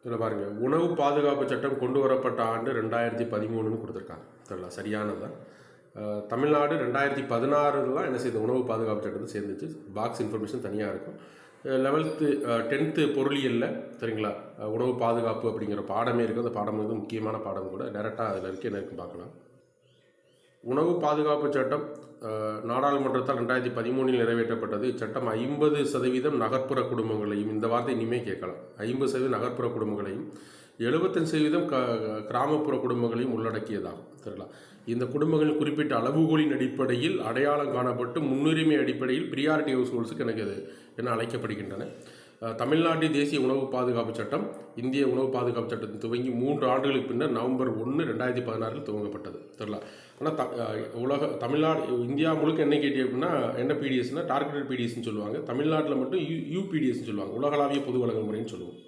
இதில் பாருங்கள், உணவு பாதுகாப்பு சட்டம் கொண்டு வரப்பட்ட ஆண்டு 2013ன்னு கொடுத்துருக்காங்க. சரிங்களா, சரியானது தான். தமிழ்நாடு 2016 தான் என்ன செய்யுது, உணவு பாதுகாப்பு சட்டத்தை சேர்ந்துச்சு. பாக்ஸ் இன்ஃபர்மேஷன் தனியாக இருக்கும். 11th 10th பொருளியலில் சரிங்களா, உணவு பாதுகாப்பு அப்படிங்கிற பாடமே இருக்குது. அந்த பாடம் வந்து முக்கியமான பாடம் கூட. டேரெக்டாக அதில் இருக்க என்ன இருக்குன்னு பார்க்கலாம். உணவு பாதுகாப்பு சட்டம் நாடாளுமன்றத்தால் 2013 நிறைவேற்றப்பட்டது. இச்சட்டம் 50% நகர்ப்புற குடும்பங்களையும், இந்த வார்த்தை இனிமேல் கேட்கலாம், 50% நகர்ப்புற குடும்பங்களையும் 75% கிராமப்புற குடும்பங்களையும் உள்ளடக்கியதாகும். சரிங்களா, இந்த குடும்பங்களின் குறிப்பிட்ட அளவுகோலின் அடிப்படையில் அடையாளம் காணப்பட்டு முன்னுரிமை அடிப்படையில் பிரியாரிட்டி ஹவுஸ் ஹோல்ஸுக்கு எனக்கு அது என அழைக்கப்படுகின்றன. தமிழ்நாட்டின் தேசிய உணவு பாதுகாப்பு சட்டம் இந்திய உணவு பாதுகாப்பு சட்டத்தின் துவங்கி 3 ஆண்டுகளுக்கு பின்னர் நவம்பர் 1, 2016 துவங்கப்பட்டது. சரிங்களா, ஆனால் தமிழ்நாடு இந்தியா முழுக்க என்ன கேட்டி அப்படின்னா என்ன பிடிஎஸ்னால் டார்கெட்டட் பிடிஎஸ்ன்னு சொல்லுவாங்க. தமிழ்நாட்டில் மட்டும் யூபிடிஎஸ்ன்னு சொல்லுவாங்க, உலகளாவிய பொது வழங்கல் முறைன்னு சொல்லுவோம்.